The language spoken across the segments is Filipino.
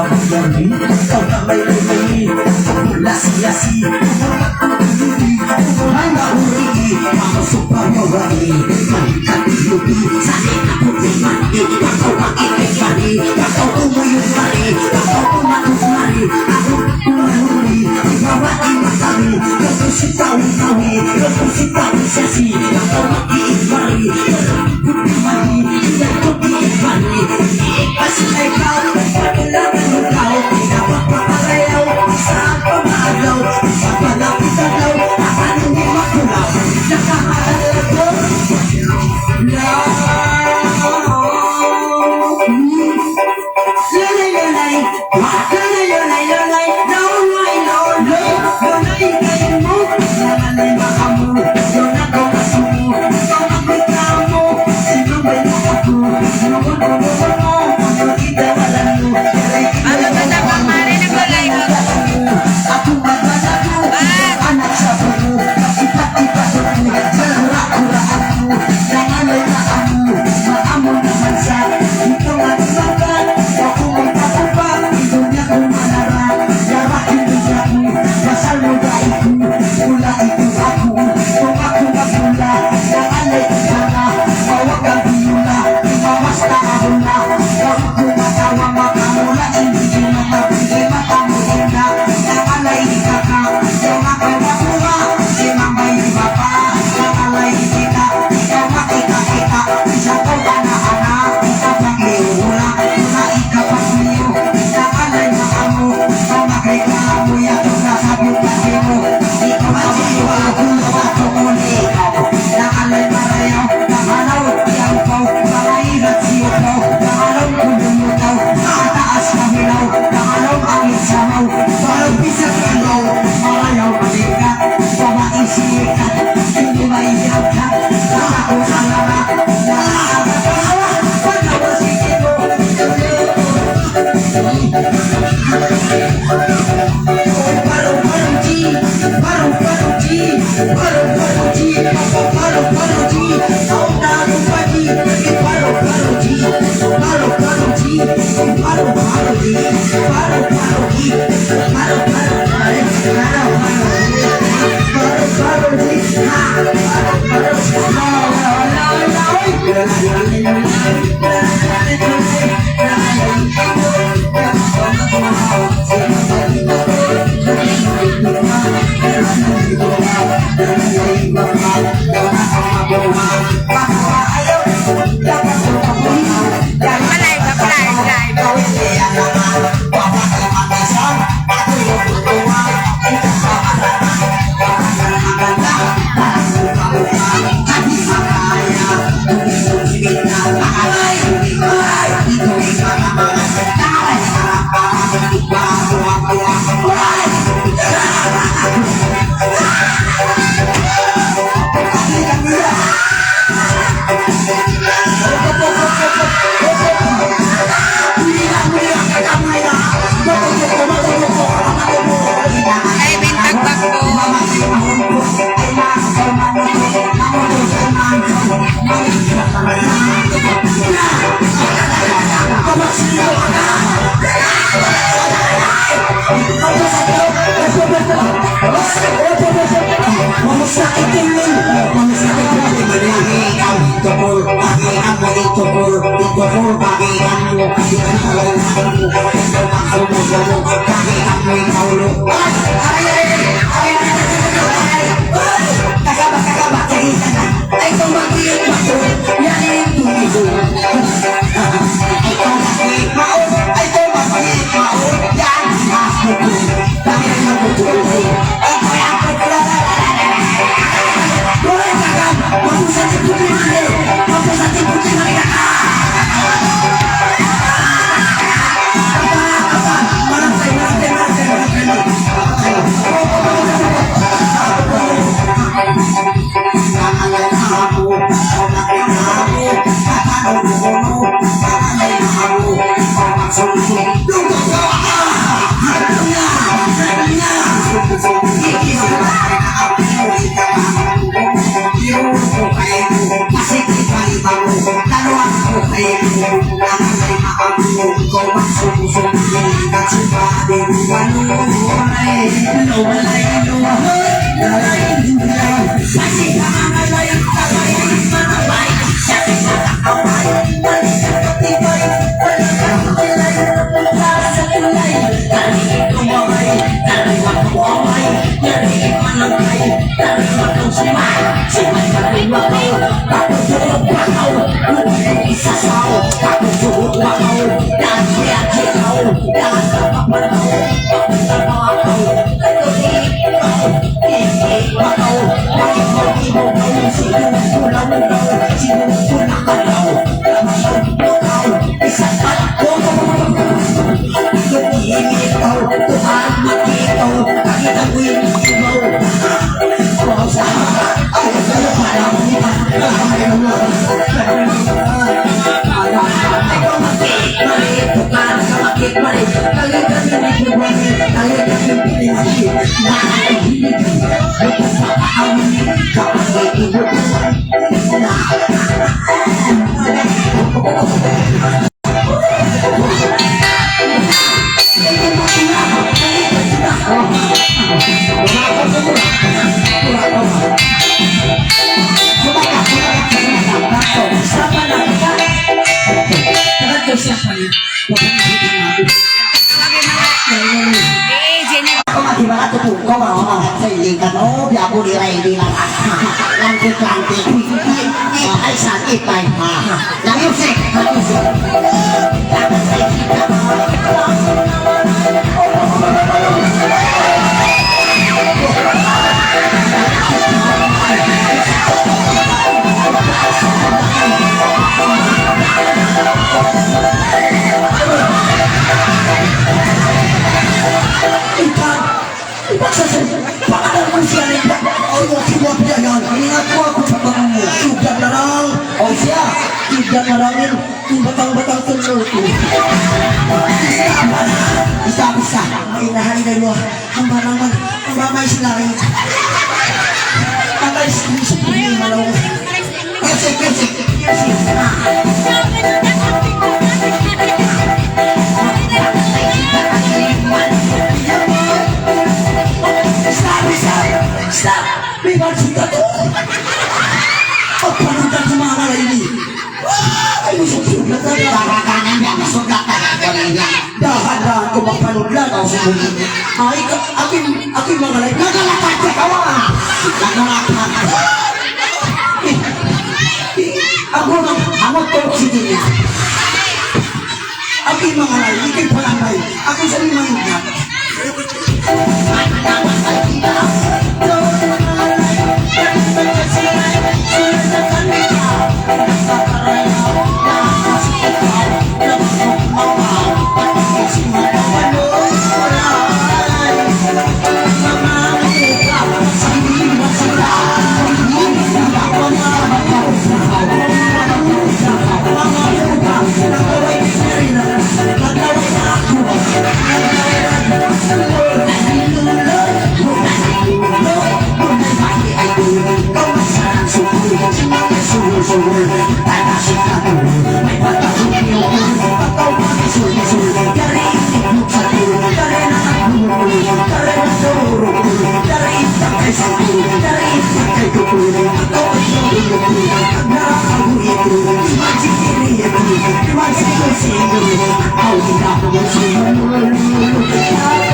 Pagdami, ikaw na may lumay Lasi-lasi, ang mahuri Mamasok pa mawari Magkatilubi, sanay na problema Ikaw ang ikikari Ikaw umuyong mari Ikaw umatusmari Ako umahuri Ibawa imatari Ikaw si tawi-tawi Ikaw si tawi-sasi Ikaw ang iikmari Ikaw mari Ikaw iikmari Kasi ikaw Pagkailangan mo tao Pinapapakalayaw Saan pa maalaw Sa palapit na daw Akan hindi makulaw Nakahalalag ko Lalay-lalay Lalay-lalay Lalay Lalay kayo mo Lalay baka mo Yun ako kasumo Ikaw ang bigla mo Sino ba'y nakako Nuwan mo Ano itawalan mo Ano ba na bang marinig ko live mo? Ako magalago Anak sa puno Ipat-ipat mo Sarura-uraan mo Nangalay na amo Maamo naman sa Ikaw ang sabat Ako ang tatapa Idunya ko manara Yarakin mo siya ko Basal mo ba ito Pula ito ako Kung ako magmula Nangalay itara Mawag ang biyula Imawas na ako na Kung kumatawa makamula Hindi ko na mabigay matamuhin na Nangalay ikaka Kung ako makuha Si mamay bapa Nangalay kita Ikaw makita-kita Isa ko ana-ana Ikaw pag-iula Una ikapag-iyo Nangalay makamu Kung makikamo Yato na sabot kasi mo Ikaw mag-iwa Ako muli Nangalay marayaw Nangalaw Iyaw ko Nangahirat siyo ko Nangalaw kulumutaw Nakataas na hilaw Nangalaw angin samaw Parang pisang ilaw Marayaw malikat Pamaisikat Hindi maiyak ka Nakako sa lama Nakakatawa Pagkawasigin mo Parang-parang G Parang-parang G Parang-parang G Parang-parang G Taon-taon pa G Parang-parang G Parang-parang G Parang-parang G Parang-parang G Parang-parang Ay, bintag bako. Aku Bading maluhay, lumalay, lumahoy, lalay, lumalay. Kasi kamangalay, kabayan, manabay, sa pinakakaway, malikakatibay, walang kakulay, para sa kulay. Narinig kumaway, narinig kumaway, narinig manangay, narinig magkonsumay, simay mariwakaw, tapos suot wakaw, narinig isasaw, tapos suot wakaw, dahil kaya kikaw, dahil sa papanaw, tapos sa pakaw, narinig ikaw, hindi wakaw, nakipag-ibugaw, sinugulaw-gaw, sinugulakalaw, namasaw, wakaw, isang palakot, Ikaw, Tuhan makitaw, kahit ako'y isigaw. Kung sa ay sa'yo parang iba, ikaw makit, malit, tukan sa makit, malit, kalitan na nagbubuhay, kalitan yung pinisi, nakakahilig, lupas sa kaawin, kapag may ibubuhay, Tidak marangin yung batang-batang tulor ko. Bisa-bisa. Mainahan na nyo. Ang banangan. Ang mamay sila rin. Patay sa pili malaw. Kasi. Stop. May magsita to. Pagpanutan sa mga malayli. Ay, susugat na yan. Darakanan yan, masugat na yan. Dahan-dahan ko magpanudlan ako sa muli. Ay, aking mga lahat. Nagalakat ka kawa! Nagalakat ka. Ako nang hamot ko si Dinya. Aking mga lahat, ikay palangay. Ako sa limang ugat. Ay, naman sa kita.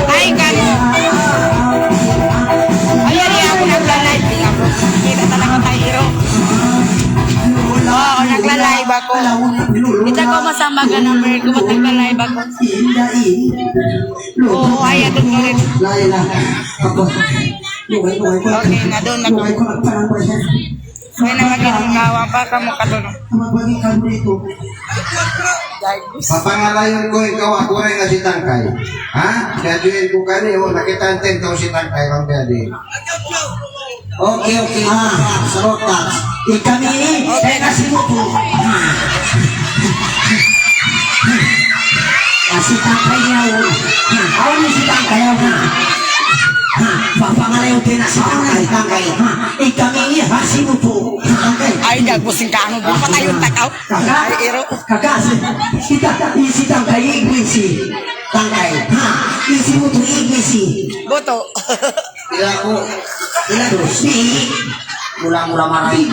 Ay, kano. Ayan, ako nagla-live din ako. Kita talaga tayo. Oo, nagla-live ako. Kita ko masama ka number ko, ba't nagla-live ako? Oo, ayan, doon ko rin. Okay, na doon na doon. May nangaging gawa pa ka mo katulong. Papangalayon ko ikaw ako rin nga si Tangkay. Ha? Gaduin ko kani o nakita natin daw si Tangkay lang dali. Okay. Sarot ka. Ikami kasi mo po. Si Tangkay niya o. Ako ni si Tangkay o na. Papangalayon din na si Tangkay. Ikami kasi mo po. Ay, nagpusing ka ano, doon pa tayong takaw. Ay, iro. Kakasi. Si Tangkay, si Tangkay. Isi mo to igisi. Boto. Ila ko. Ila dosi. Mula-mula maray.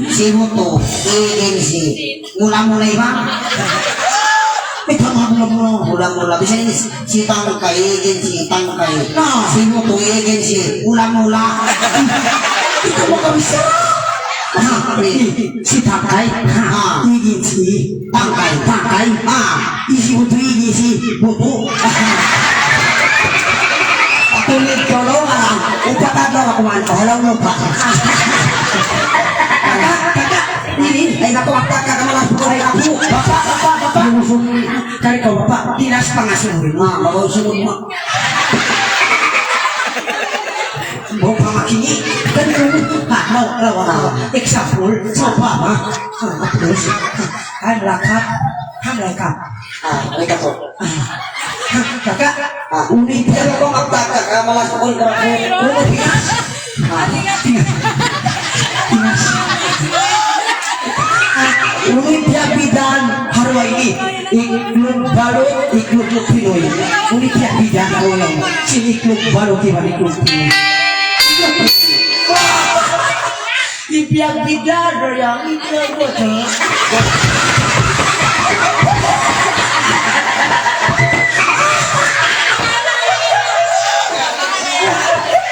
Si mo to igisi. Mula-mula iba. Ito mga mula-mula. Mula-mula. Bisa ini si tangkay, igin si tangkay. Nah. Si mo to igin si mula-mula. Ito mo kabisa. Si Tangkay, igisi. Tangkay, isi mo to igisi. Buto. Tulit ko lo lang. Upatado ako man. Halaw mo pa. Kaka. Ini. Ay naku. Kamalas ko ay ako. Bapak. Lumusong. Kari ko bapak. Tinas pangasuhin. Mabasunod mo. Buong pamakini. Ganun. Lawa. Example. Sopa. Terus. Hamlakap. Halika to. Kakak. Unit. Pero kung magtaka ka, malas ko ka. Tinas. Unit bidan harwa ini iklub baru iklub Pinoy. Unit bidan harwa si iklub baru kibali iklub Pinoy. Ipiak bidan yang iklub betul.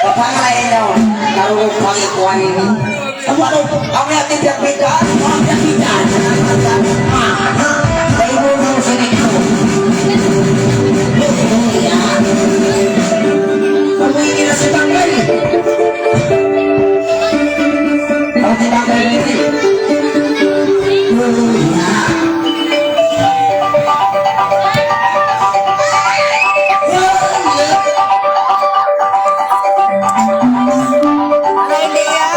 Bapak lain daw. Laro ko pangikuan ini. Kamu yang tidak bidan, kamu yang bidan. Bayi mo mo sini ko. Kamu ini nasi tangkai. Kamu tidak ada ini. Ano idea?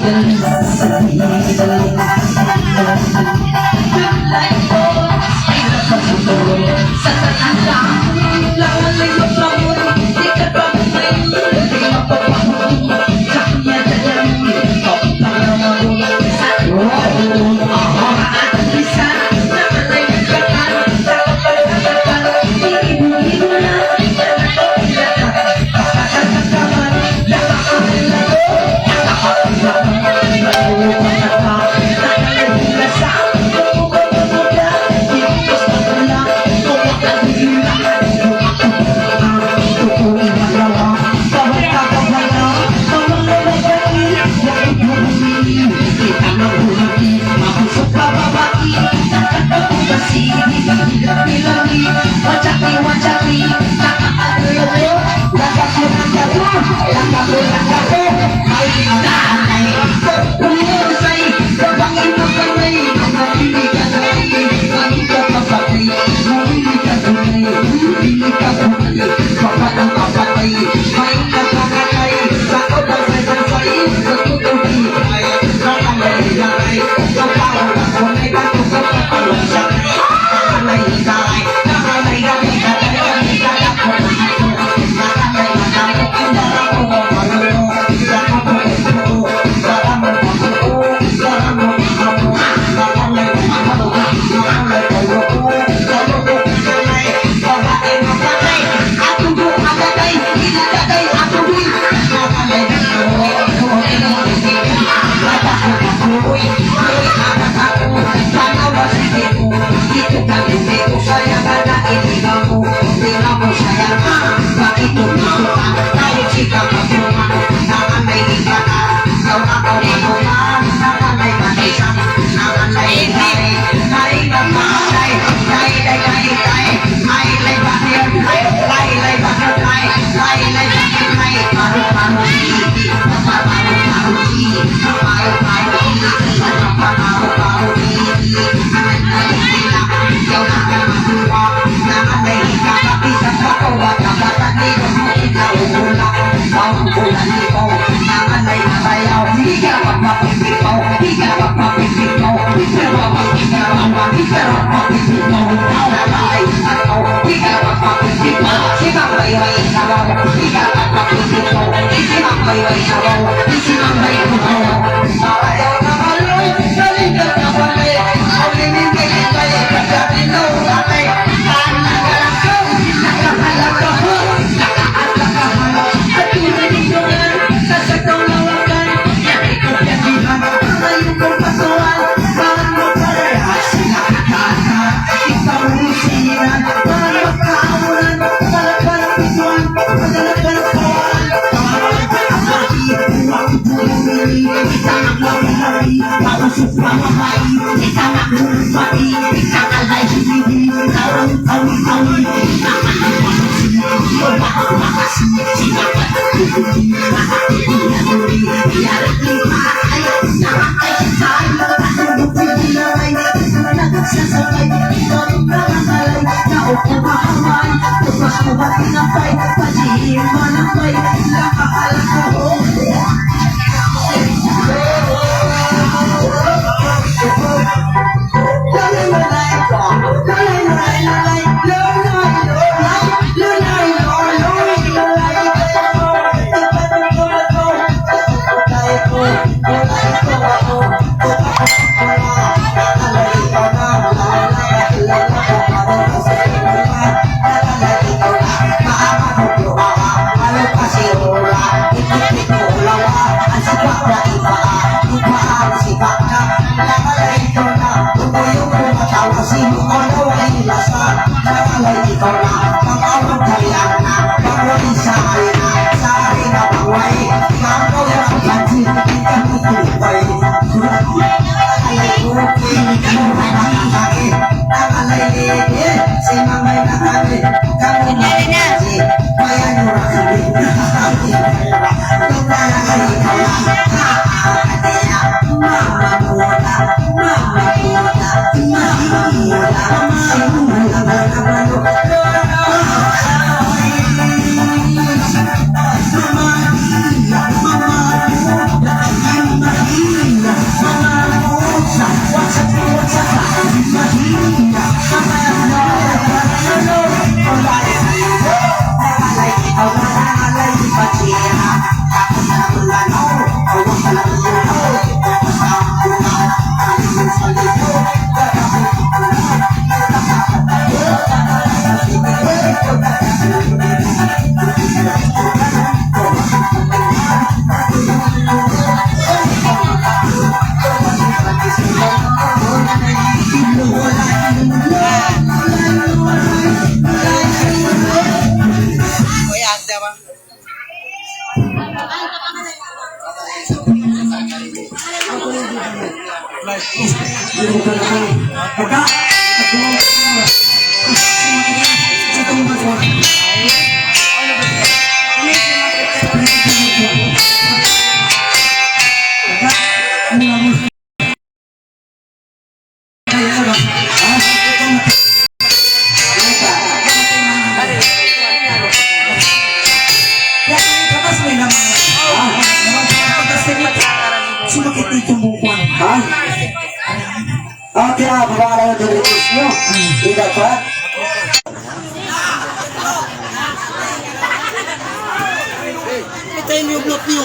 Mama, Kuya, anda ba? Sumakit dito bukuan. Ha? Okay, bawa na yung delitos nyo. Tidak pa? Ito yung block niyo.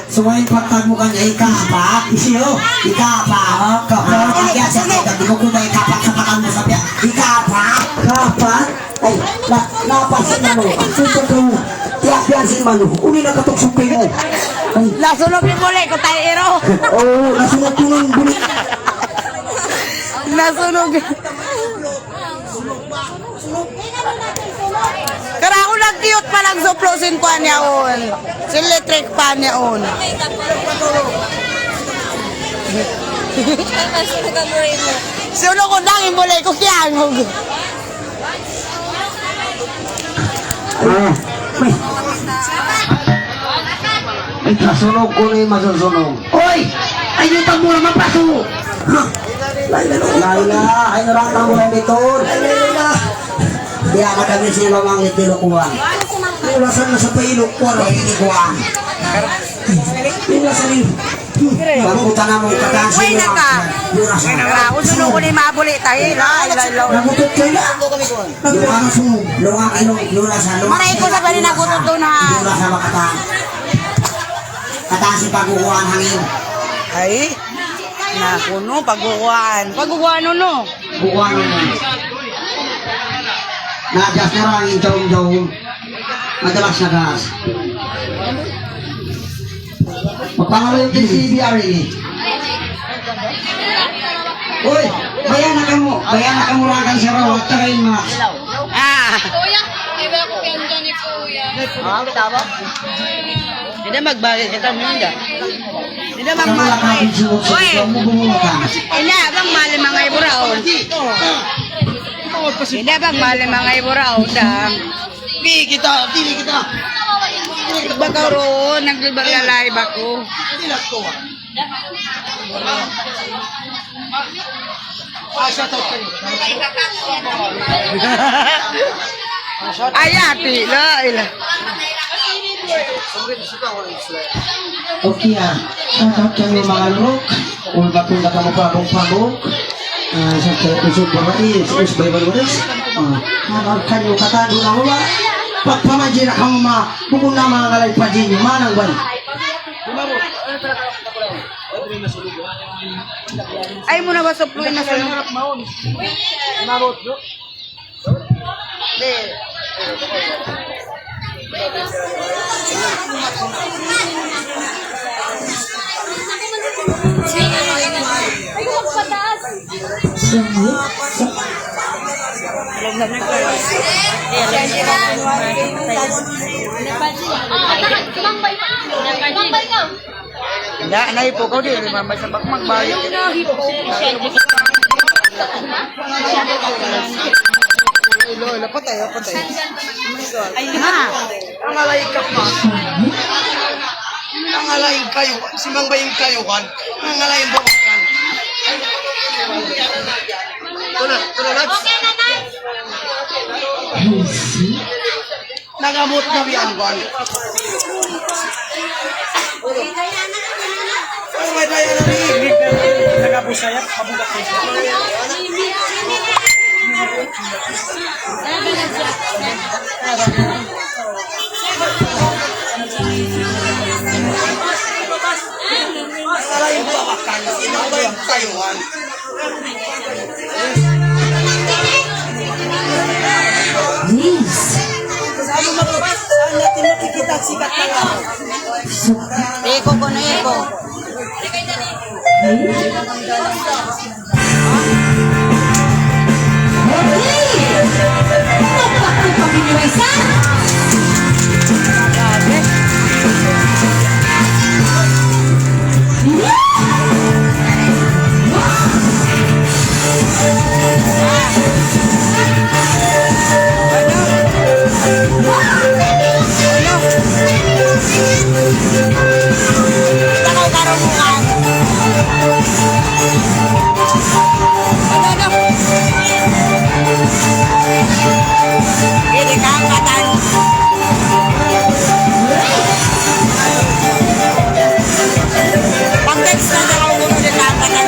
Sumayin pagtag mo kanya ikapa. Isiyo, ikapa. Kapag kaya siya kaya di ko kumay kapat sa pakan mo sabi. Ikapa. Kapat? Ay, napasin na mo. Ang susunod ko. Tiyak-tiyak si Manu. Uni na katuksupin mo. Nasunog yung muli ko tayo ero. Oo, nasunod ko ng bulit. Nasunog. Kara ako nag-cute pa lang suplosin pa niya on. Siletrik pa niya on. Sunog ko lang yung muli ko kiyangog. Ay, kasunog ko na yung masusunog. Hoy! Ay, yung tag mo naman paso! Laila, ay naratang mo na dito. Laila! Kaya ka kami sila mga itilukuhan. Ulasan na sa pailukuhan ang inikuhan. Ulasan yung... Baguta na mong katansin. Uy na ka! Kara ako sunog ko ni mabuli tayo. Nagutot kayo na. Lungang sunog. Lungang ilong. Lulasan. Maray ko sa bali nagutot doon ha. Lulasan makatang. Katansin pagkukuhan hangin. Ay, nakuno, pagkukuhaan. Pagkukuhaan no. Kukuhan mo. Na-adjust na lang yung jawong-jawong. Madalas na gas. Magpangalo yung CBR ini. Uy, bayan na mo. Bayan na mo lang sa raw. At saka yung mga... Ah. Kuya, iba ko yan dyan ni Kuya. Hindi magbalik kita hindi. Hindi Ang wala ka magbalik. pinsulog-sulog. Uy, Huwag mo bumulutang. hindi bang mali mga iburaon. Hindi bang mali mga iburaon dang. Pili kita. Baka roon, naglalalive ako. Ay, ati, ila. Okay ah. Shoutout kami mga lurok. Kung batong na kamo pagong-pagong. Sa episode ko rin. Sa Bible Words. Mga kanyo katado na wala. Pagpamadya na kamo mga bukong na mga kalay pa din yung manang ban. Ay mo na ba supluin na sa Ay, magpataas. Tumambay ka. Tumambay ka. Hindi, naipo ko din. Mamay sa bak magbayad. Ilo, patay. Ay, ha? Ang alay ka pa. Ang alay kayo. Si Mang Baying kayo kan. Ang alay ang bawakan. Tulad. Okay na, Nay. Nagamot na biyan kan. Ang may daya na rin. Nagabusaya. Kabugat kayo. Ang alay ang bawakan. Si Mang Baying kayo kan. sikat-sikat na lang. Eko ko na eko. Takaw karungan. Ini kaangkatan. Pag-text na daw ko ng kaangkatan.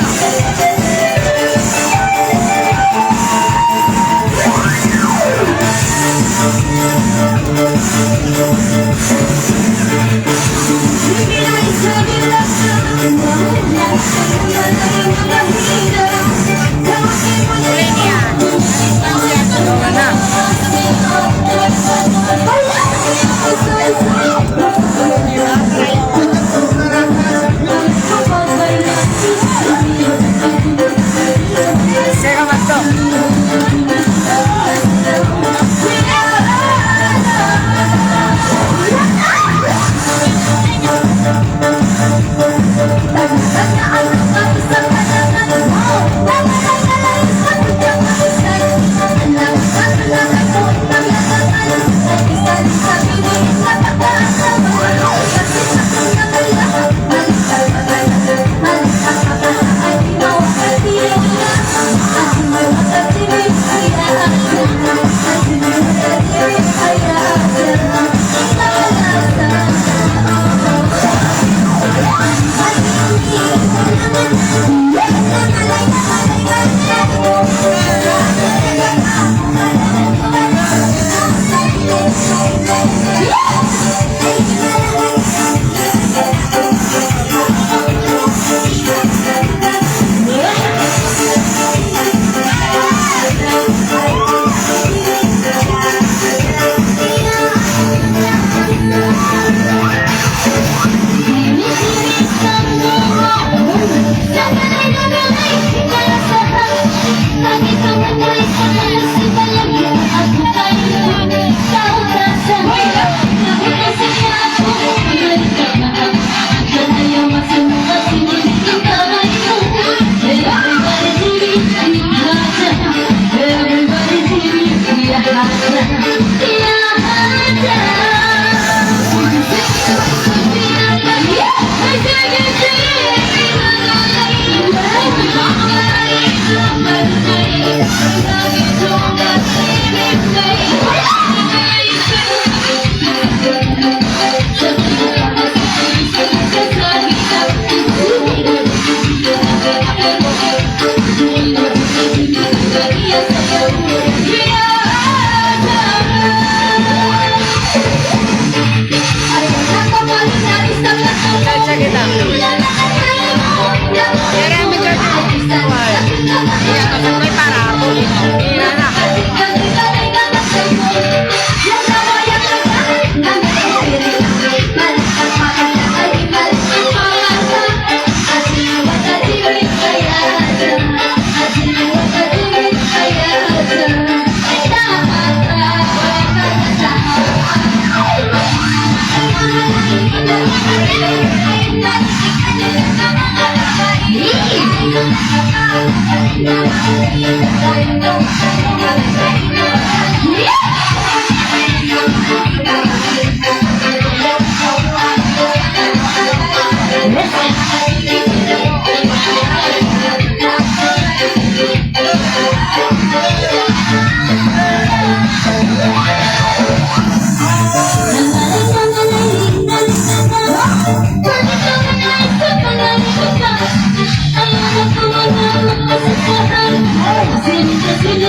Sini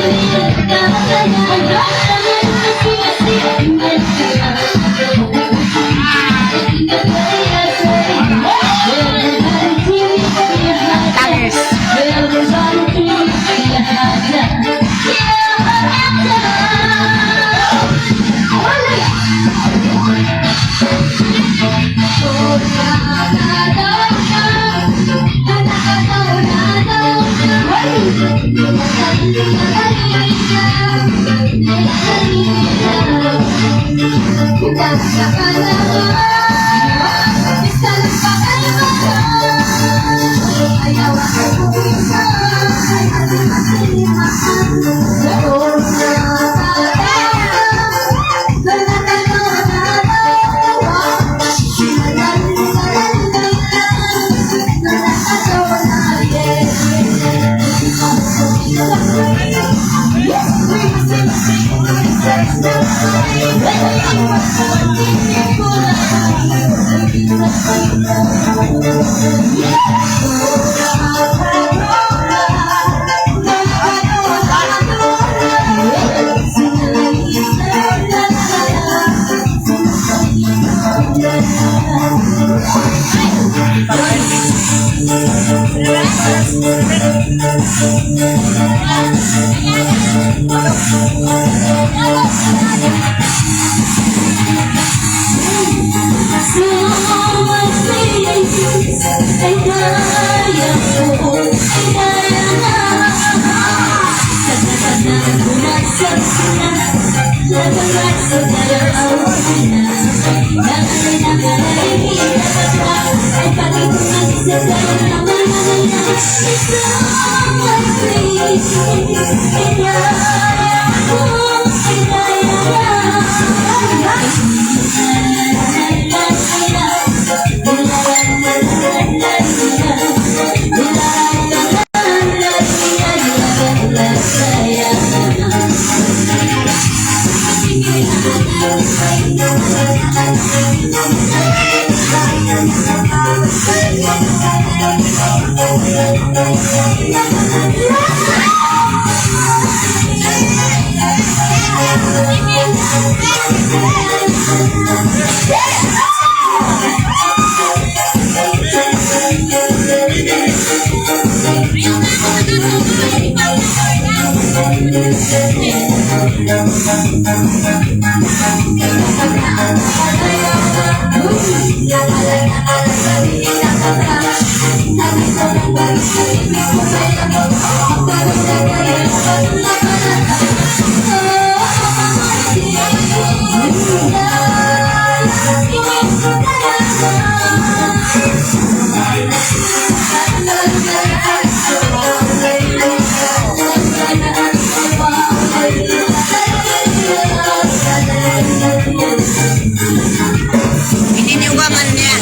Ininiugaman niya.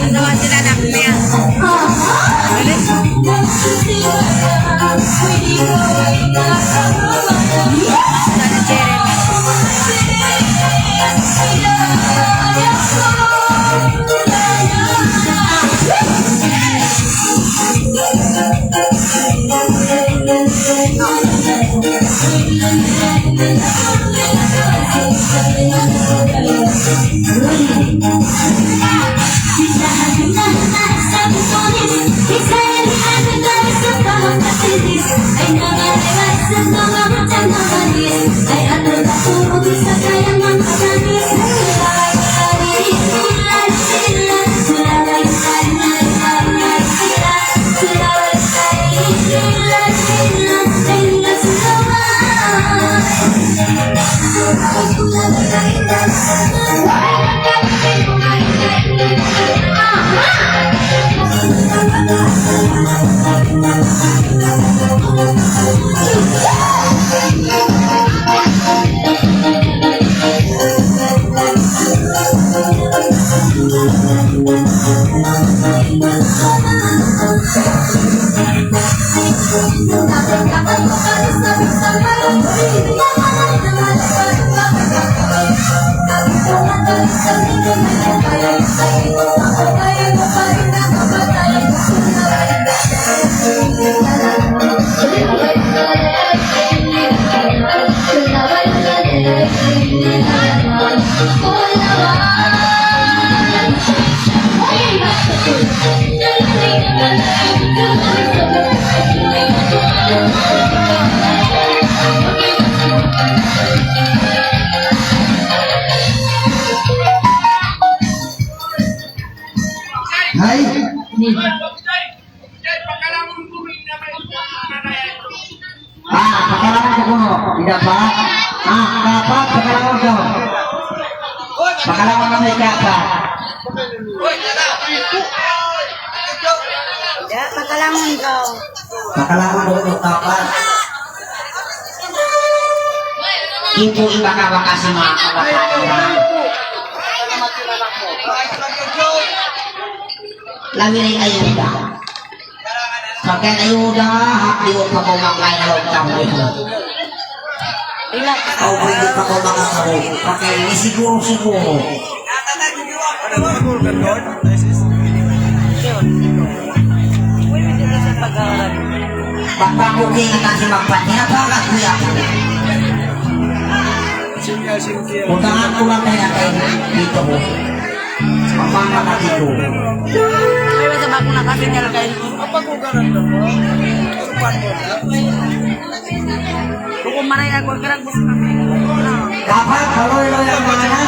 Ano ang sinanak niya? Sana Jeremy. Hai. Pakalangan ko kuno. Tidak pa. Kapat, pakalawang daw. Pakalawang na may kapat. Ya, pakalangon ko. Pakalawang daw ito kapat. Ibu iba ka ba kasi mga kabatayan? Lami rin ayuda. Pagka ayuda, hakiwag pa ko mangkay na huwag kang ito. Ikaw po hindi pa ko makakaroon. Pagka ini siguro. Baka bukay nga kasi magpati. Napakakuya ko. Utangan ko lang kaya kayo dito ko. Mamama ka dito. May masama ko na kasi nila kayo. Kung maray ako, karang gusto kami. Dapat kaloy-loy ang mga na.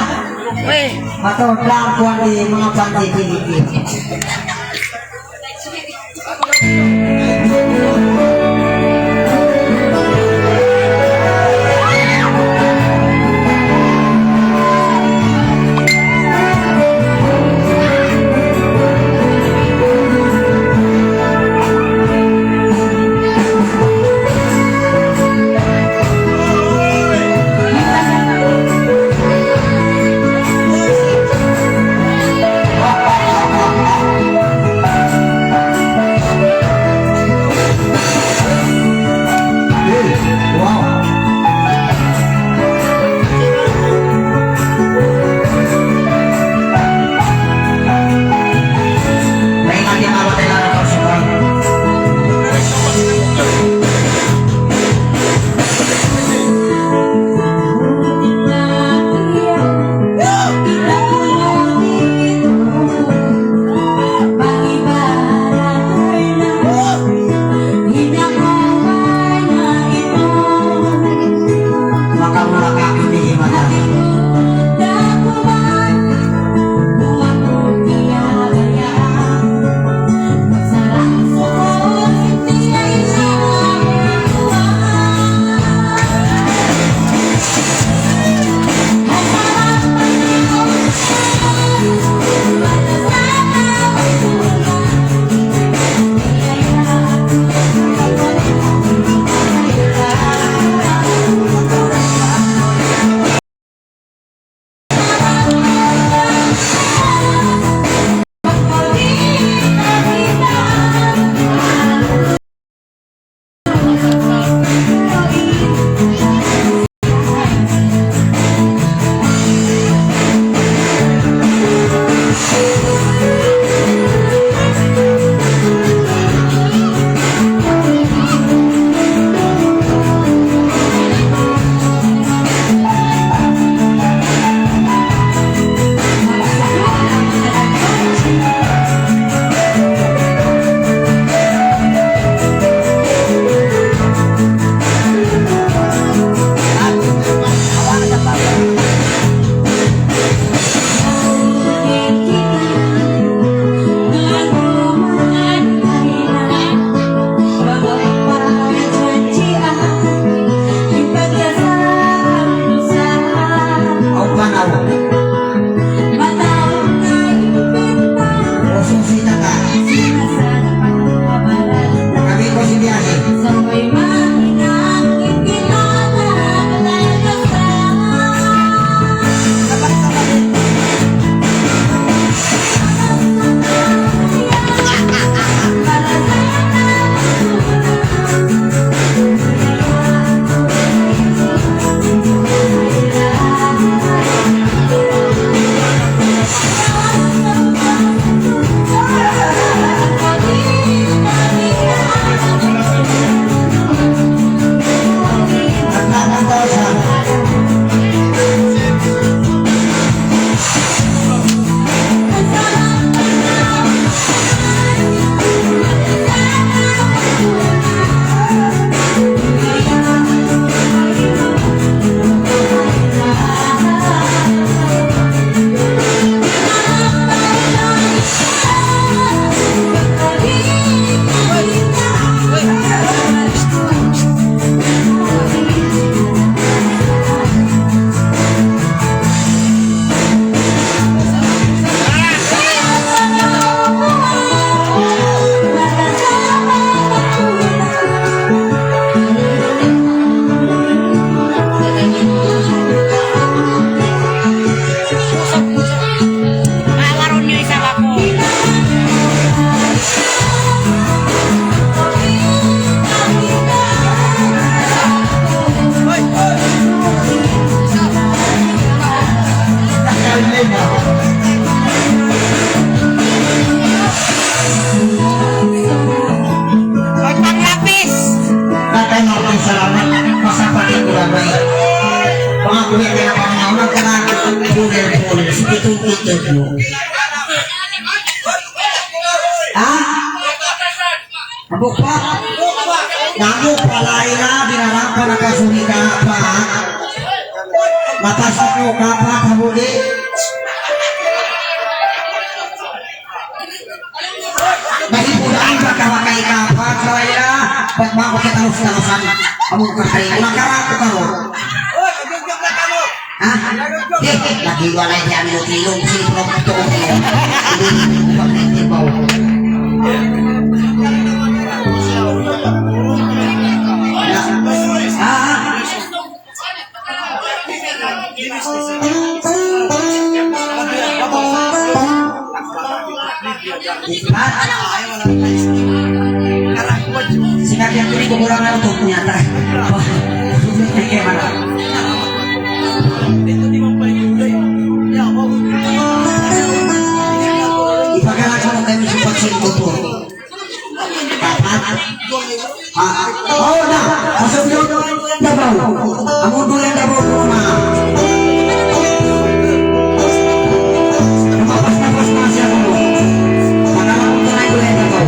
Weh, Matawag lang po ang mga pandipilipin. may mga kulit na pangaw na karang puler-puler sa pitong-pitong mo. Ha? Abok pa? Namu palay na, dinarang pa nakasuni ka pa. Matasok mo ka pa, kabuli. Mahimudaan ka kawakay ka pa, kaway na. Ba't ba ako kitalus-talusan? Among kakay, ulang karako ka mo. Ha? Di, lagi walay di amilo tilong, silong ito ko. Hindi, pag-nitibaw. Sinabi ako rin kukulangan ito punyata. Gimana? Ipagalan ko kayo sa pagsilko po. Oh na, masuk yun. Dabaw. Amo dulang dabaw po na. Napapas na siya ko. Pagkalang ko na dulang dabaw.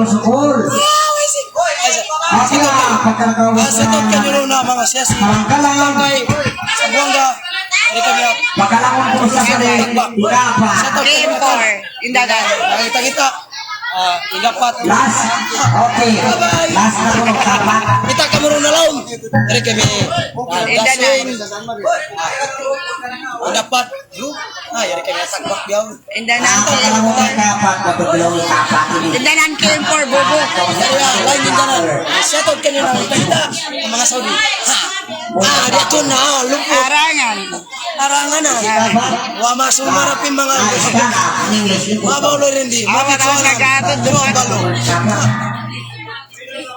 Sukul. Ako na, pagkakawag Sa tot ka nyo na mga siyasi. Pangkalang. Sa buwangga. Pagkalangon ko sa kali. Ikapa. Game 4. Yung dagan. Nakita kita. Igapat. Last. Okay. Last na ko kapat. Kita ka muna na laon. Dari kami. Gasing. Dapat. Yari kami sagbak yaw. And then ang Pagkalangon ko kapat. Mabaglaw kapat. and then ang game 4 bubo. Lain din danan. Setot ka nyo na. Kita. Ang mga Saudi. Dito na. Lumpo. Arangan. Arangan na. Wa masumarapin mga. English. Wa baulo rin di. Awa ka nagatod doon. Balo.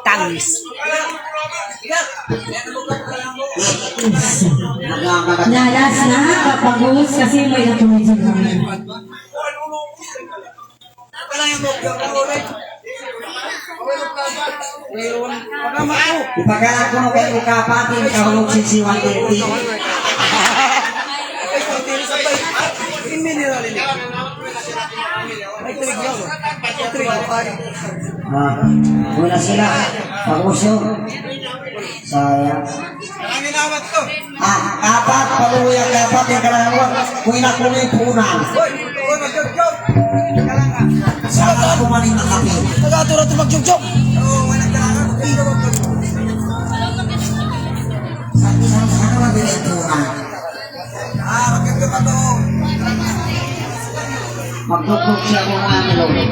Tangis. Nalas na kapagos kasi may natuloy dyan kami. Ipagalan ko kayo kapatin kahulog sisiwan dirti. Muna sila. Pag-uso. Sayang. Kapat, paluwi ang kapat yung kalawag. Kung inakuloy punan. Saka kumanin na kami. Nagatura ito magjugjog. Saka mabilis punan. Magdugtog siya kung ano lolo.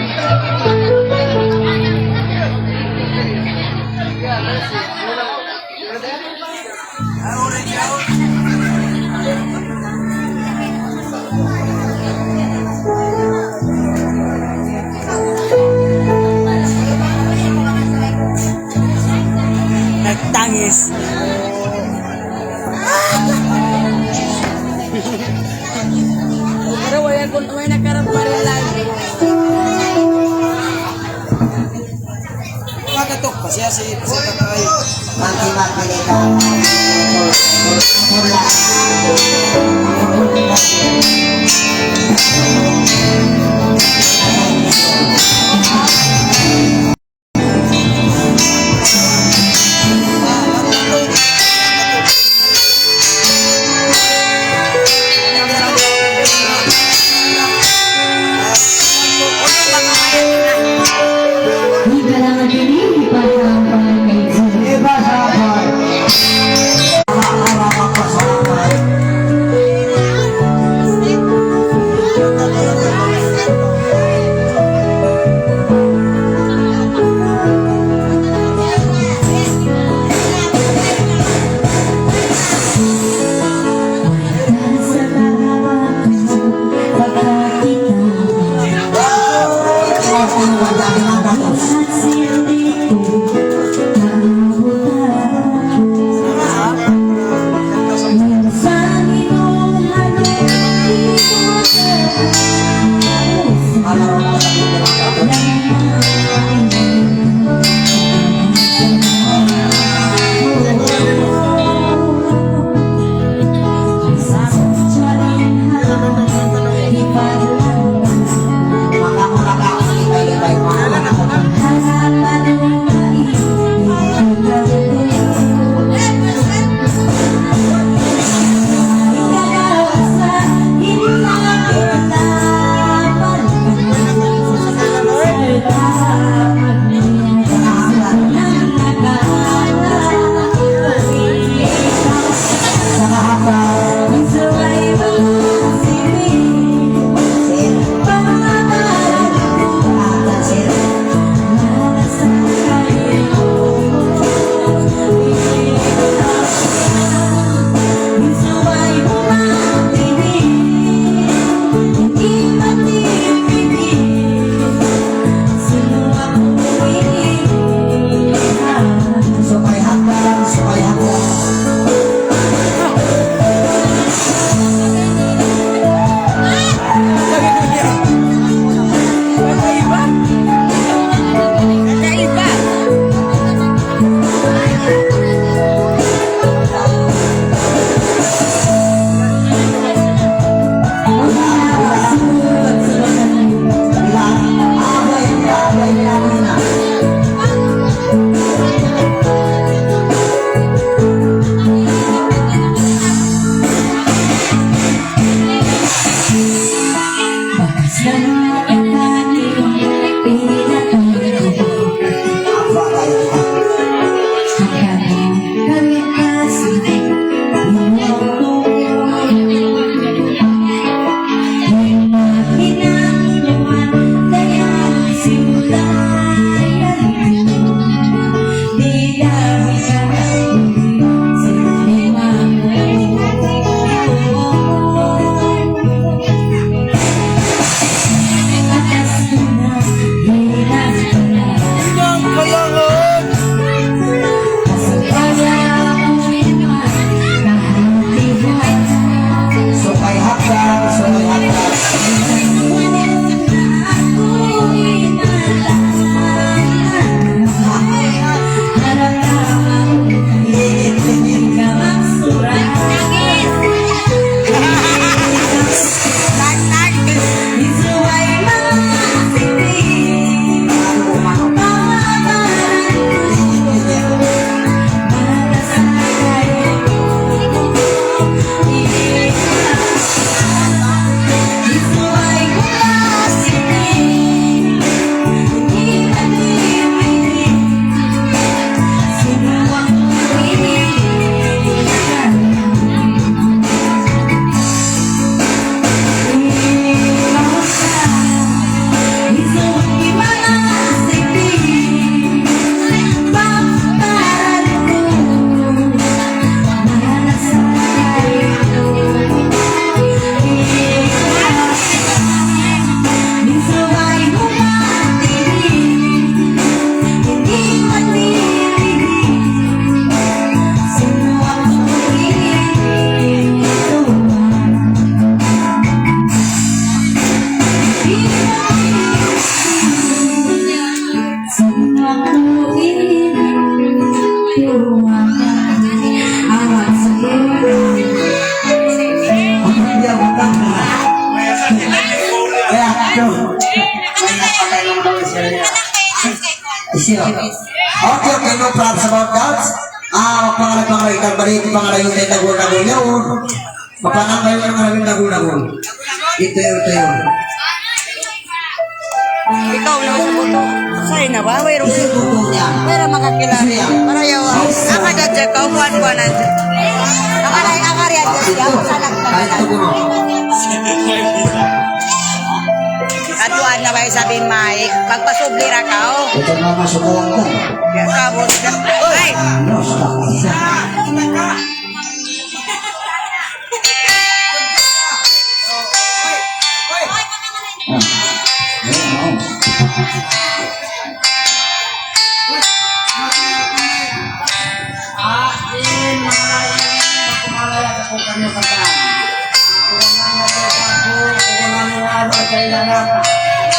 Nagtangis. Pero may nakarap pa rin lang. Makatok pa siya si Tatay. Mati-mati nila. Mula. Di kalangan ini dipasampai Iba sabar. Araw-araw ako sabar. Aduh. Banyak pakai nomor istilahnya. Okay, no problems about that. Pangalan ikan balik, pangalan yung dagun-dagun yun. Papanang kayo ng maraming dagun-dagun. Ito yun. Ikaw na sa buto. Sa'yo na ba? Mayroon Ito yung tuto niya. Mayroon makakilala. Para yaw. Ang kadadya ka, buwan-buwanan. Ang karya dyan siya. Salak ka Kahit ito kuno. Kaduan na ba yung sabihin, Mike? Pagpasubli ra ka, oh. Ito na masukalan ka. Kaya kabot ka. Ay! Ano, stop.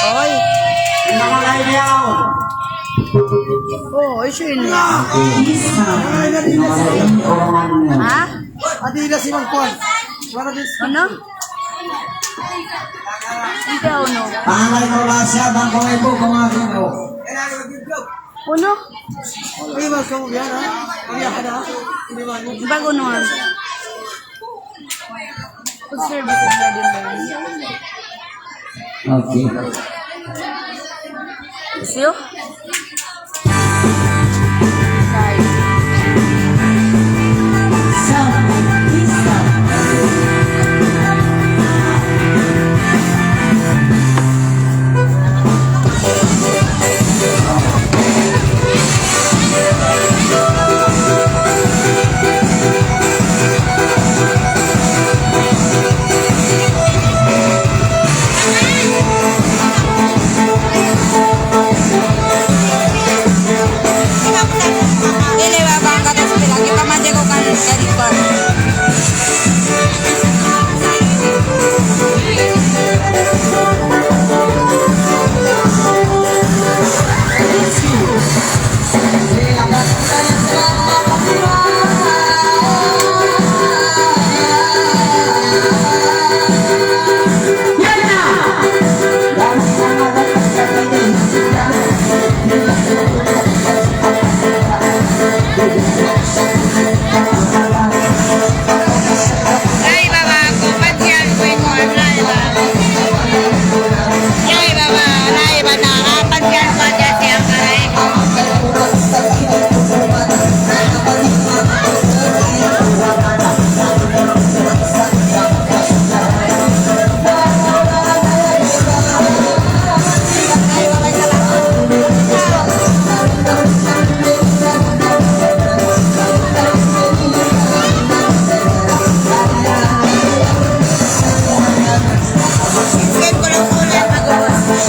Oy! Oh, ay siya yun. Ha? Adila si Mangkuan. Ano? Hindi ako, no. Pangalay ko lang siya, bang kung ibo, kumagin ko. Uno? Ay, mas kamu biar ha? Biar ka na. Hindi ba? Bago naman. Food service na din ba yun? Okay. Siyo? Sorry. Dili ba bang katas pila? Kita manje ko kan credit card. Ay, baba, kumpatian ko yung mga alay ba? Ay, baba, alay ba na? Kapatian ko dyan siyang alay ko. Send ko lang ulit mag-ubos.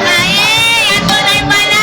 Ay, ako na yung pala!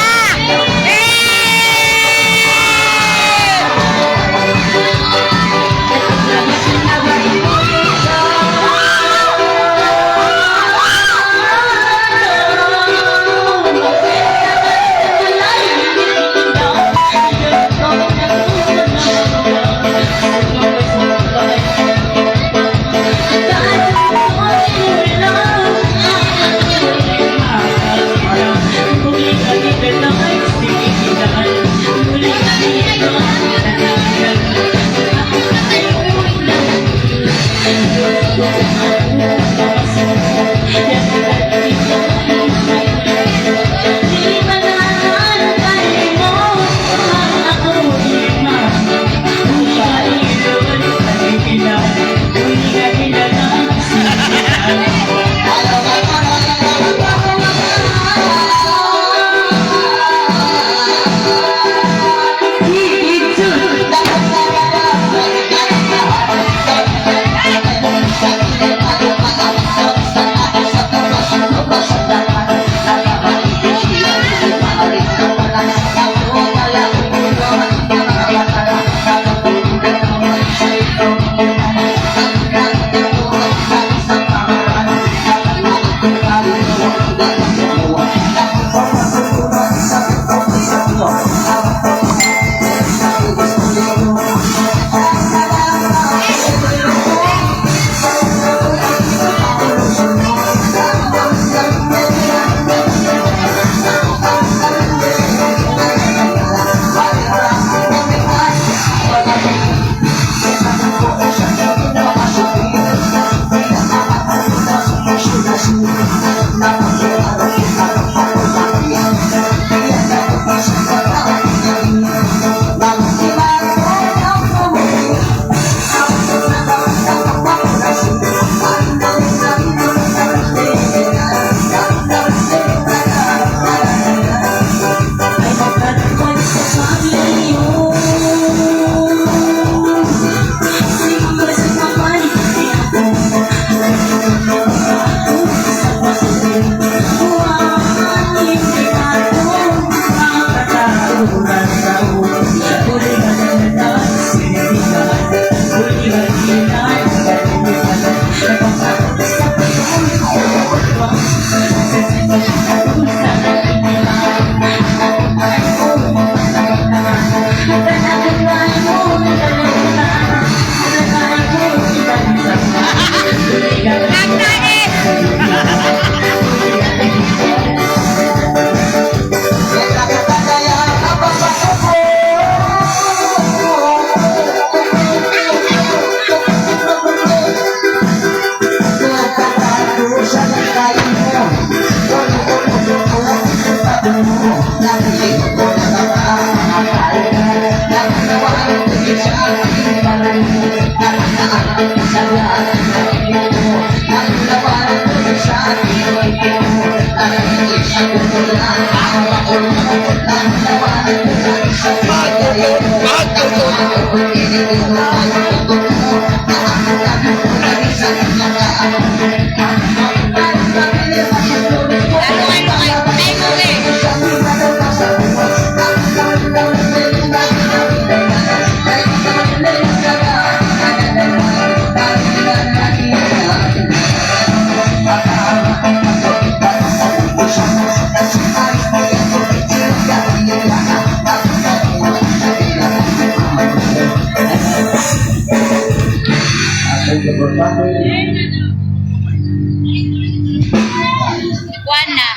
Ikuan na.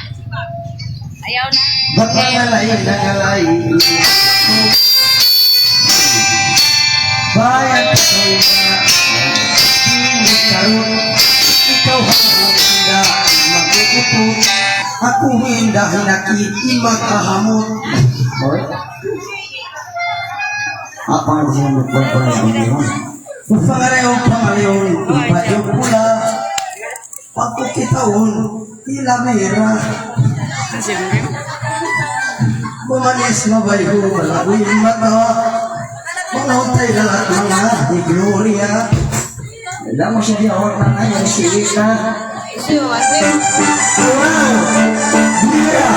Ayaw na. Nangalay bayan ko'y karun ikaw ang hindi magkukupo ako hindi nakiti magkahamot apa ang siya magpapalaman pangalayon ipadyong pula pagkukitaon tila mera Bumanis mabay ko malagoy mata Pangutay na lahat mga di Gloria Alam mo siya di ako na ngayon silik na Wow! Gloria!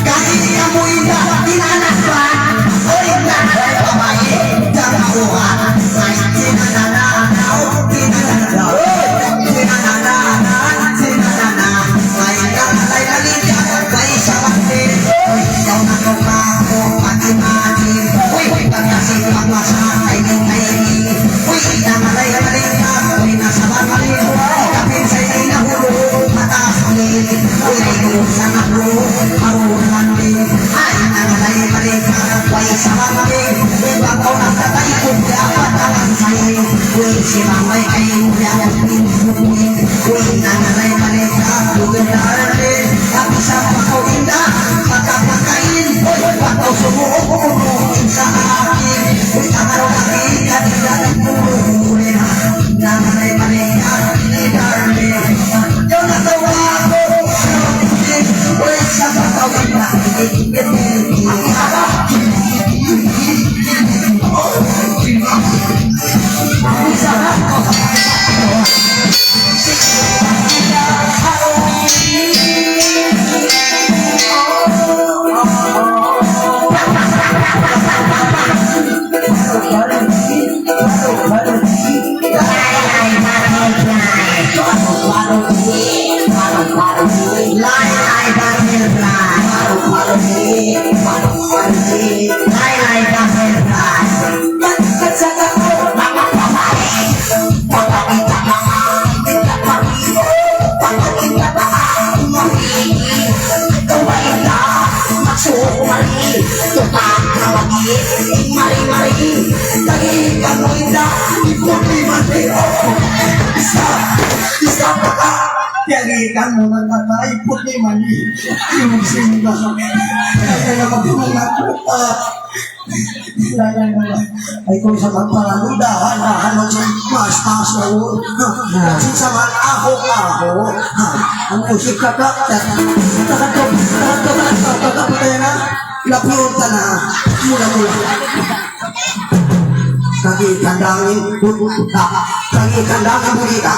Kahit kamu indah, inanak Ikan mo ng tatay, puti mani. Yung simba. Kaya na magpunan ay kung sa magparaludahan na hanong sa mas-mas na ulo. Kasi sa mag-aho-aho. Ang musik kakak. Takatapatay na. Lapiota na. Mula-mula. Kaki kandangin buka, kaki kandangin buka.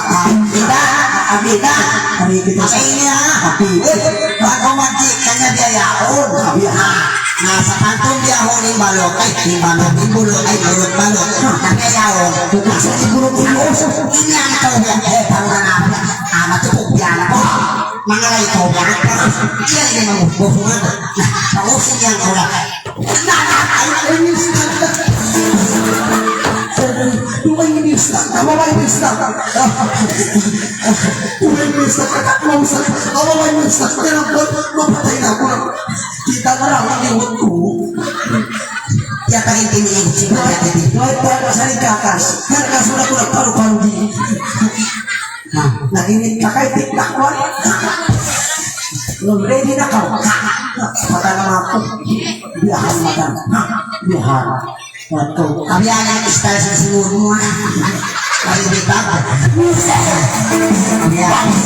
Abida, hari kita saya, tapi bago mati kanya dia yaon, ha. Nasa kantong dia ho ni balok, di bulok ay bulok balok. Kanya yaon, kasi di bulok ini ang tawag pangalan apa? Amat cukup biala ko. Mangalay ko ba? Iya ini mangbubuhan. Kausin yang ulah. Ay kita merawat di waktu ya kan ini sih kita sari kakas karena sudah kurang paru-paru di nah ini kakak itu takwa belum ready nak kau kata nama aku biar makan biar waktu kami akan istirahat seluruh kali kita ya kami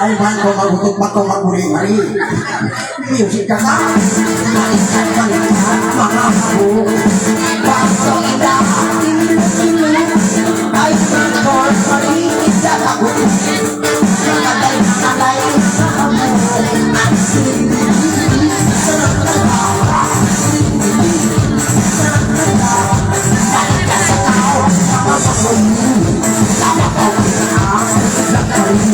ay man ko magutok pa ko maguri-mari. Music ka na. Malisan pa rin mga ako. Pasok na ay man ko isa ako. Nakalay sa amo. Sarap na tawa. Sarap na tawa. Balik ka sa tao. Sama sa kuyo. Sama ko na. Lakari.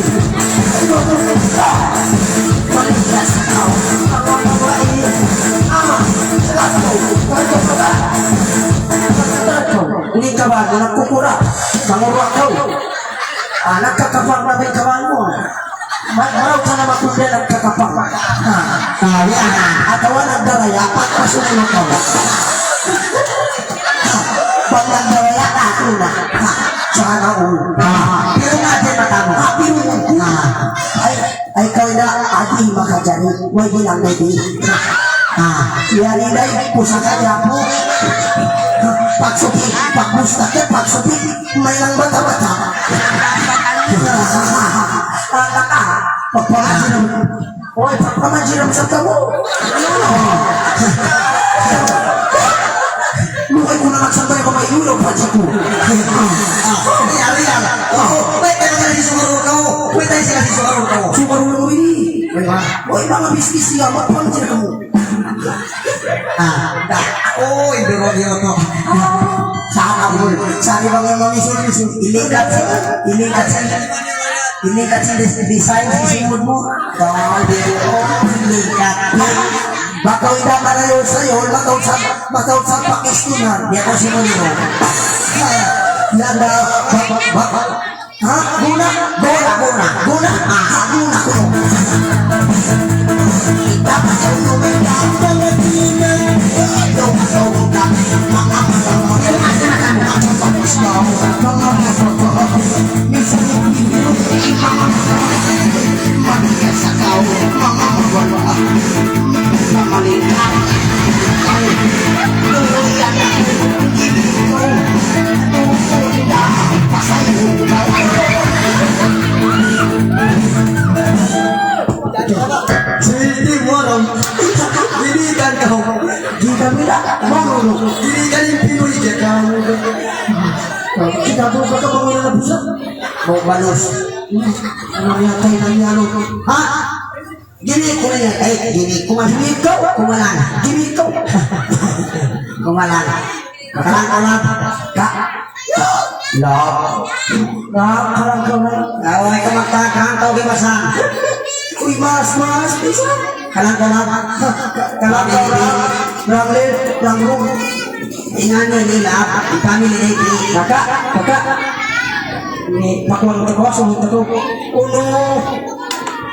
Ini kawan mo nagkukura, mangurwa ka. Nagkakapag na ba yung kawan mo? Maraw ka na makundi nagkakapag. Atawa nagdaraya, pagpasunod ka. Pag nagdaraya, ako na. Saka na ulo. Pero natin matamo. Pero ay ikaw na ati makajari. Huwag bilang na di. Yari na pusaka niya po. Pagsuki, pagmustak ya, pagsuki, may lang bata-bata. Pagpamajiram. Oy, pagpamajiram sa tabo. Lukay ko na magsambay ko may ulo, pagsiku. Yari. Wait tayo ka na si Sumarul ka. Wait tayo sila si Sumarul ka. Sumarul mo ini. Oy, mga bisnis siya, magpamajiram mo. Oh, itu radio to. Sana bol. Sari bang mamisul ini kat desain si mo. Ilikat. Bakaw ida marayo sayo, bakaw sa Pakistan. Dia ko si mo. Yanda ha? Guna ko. Kita macam numero mga Hindi mo alam. Dinigan ka. Di kami na. Marunong. Dinigan yung Pinoy ka. Kita doon ka mga na busa. Mau balos. Ano yata yung nangyaro? Ha? Gini ko na yan. Gini. Gini ko. Kumalan. Gini ko. Kumalan. Makalang ka lang. Ka. Love. Kalang ka lang. Away ka magtakang. Tawag yung masang. Uy, mas. Kalang ka lang. Kalang ka lang. Ranglin. Ingano nila. Ang family nila. Kaka. Ni pakuan ko sulit ko. Uno.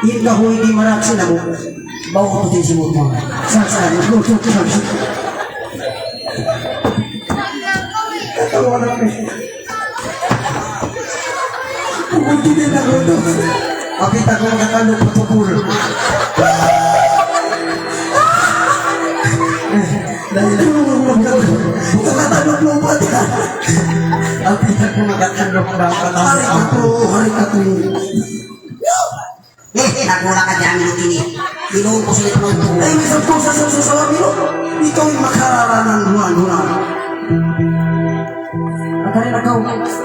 Ika ho hindi maraksin ako. Bawa ko din si mo. Saan. Luto. Katawa na pe. Hindi din ako doon. Pakita ko nakatalo patupul. Dahil nakatalo mo pa ka. Pakita ko nakatalo pa. Hari ka to. Nagmula ka dyan minut ini. Binuong ko sulit mo. Ay, misal ko sa salabilo. Ikaw yung makararanan duwan.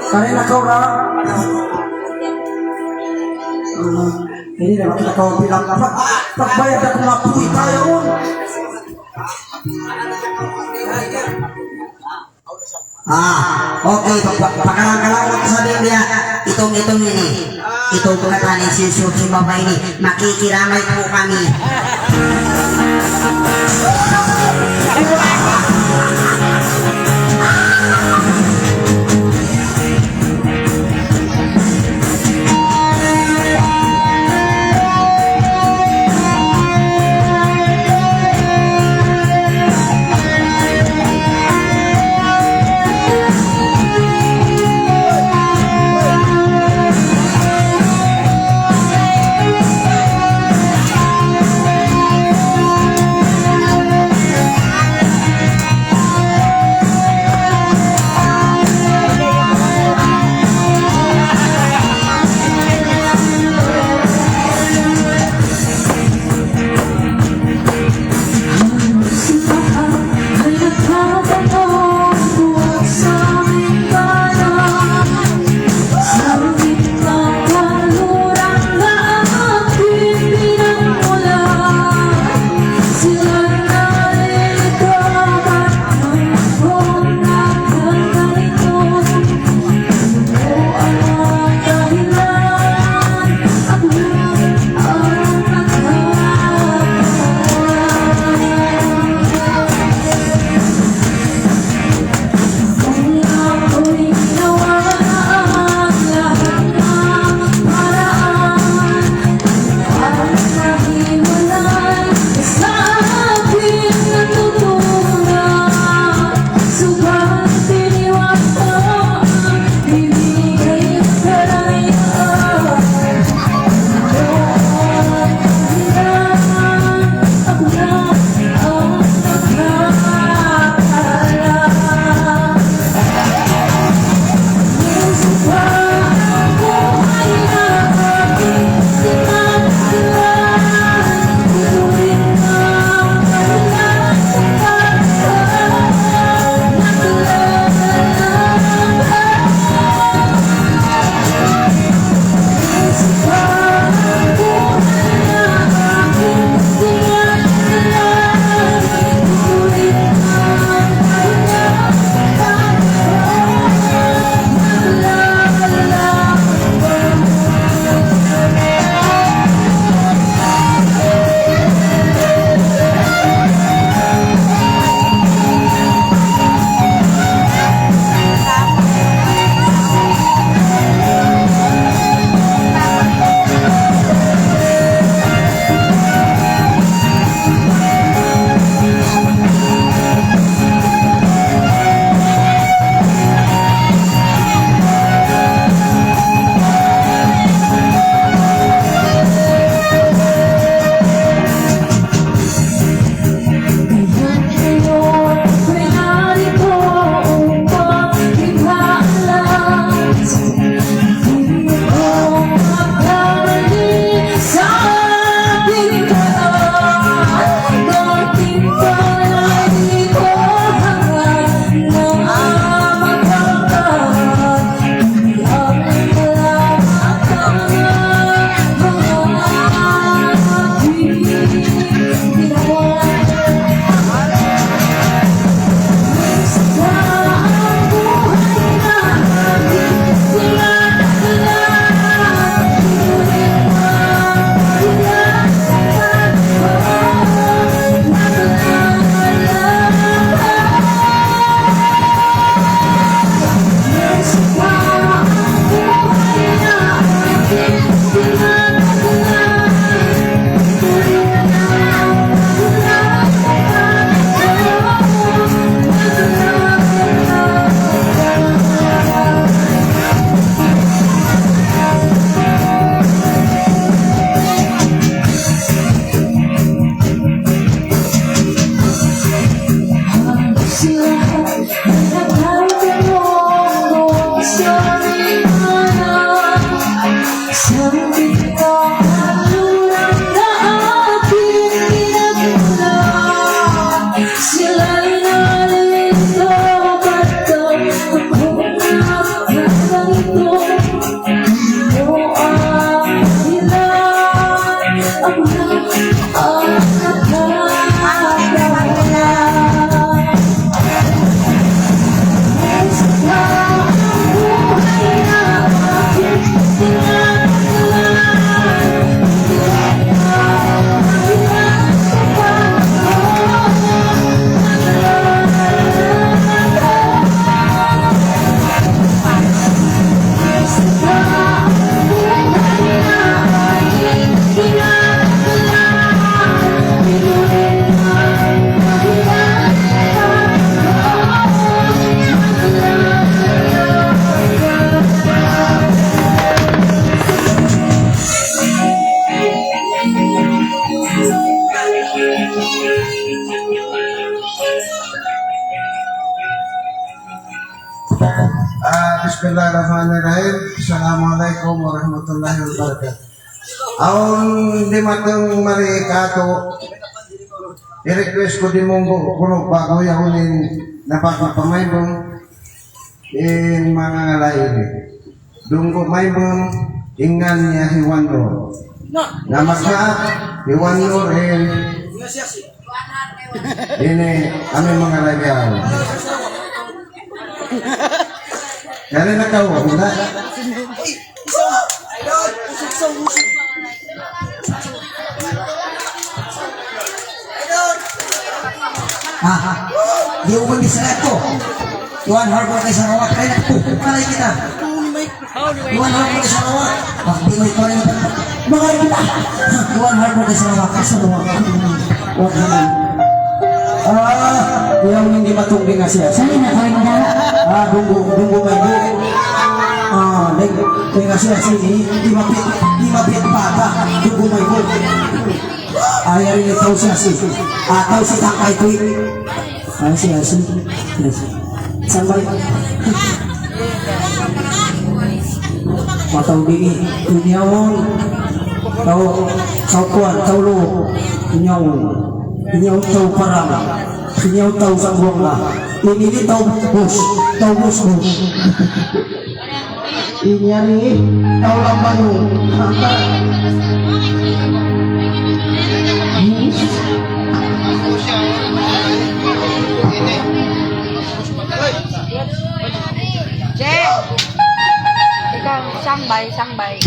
Karin akaw ra. Ini naman kita kau bilang pagbayad ako mapuwi tayo. Okay. Pakalang-kalang ako sabihin niya. Itong ini. Itong kumatanin si babae ini. Makikiramay po kami. Bismillahirrahmanirrahim. Assalamualaikum warahmatullahi wabarakatuh. Aun di matang marikato, i-request ko di mong kuno bago yahunin napapapamaybong in mga ngalayin. Dunggo maybong ingan niya hiwando. Na magsaat, hiwando in ini kami mga lagyaw. Kaya na ka, wala. Di umang bisa ito. Tuan harbor kay Sarawak. Kaya nakapupalay kita. Tuan harbor kay Sarawak. Bakit mo ito rin? Mga kita. Tuan harbor kay Sarawak. Sarawak. Huwag naman. Yung hindi matumbing nga siya. Sali na kayo na. Dunggo may buo. Kaya nga siya sini. Di mapit bata. Dunggo may buo. Ayaw rin ito siya si. Ataw si Tangkay Tweet. Ay siya si. Sambal. Mataw dini. Tunyawon. Tau kuan. Tau lo. Tunyawon. Inyaw tau parang, inyaw tau sanggong lah. Ini tau bus. Ini ni tau lambanu. Cek. Ikaw, sangbay.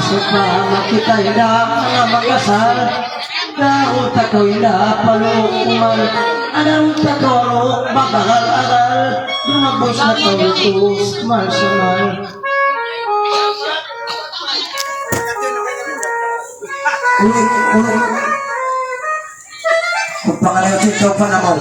Supaya kita indah na magkasal dahil takaw indah palukuman anang tatoro bakal-aral lumabos na kalutos marsamal kung pangalayo si Chopa na mo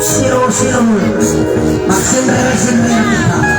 Siro, Maxim,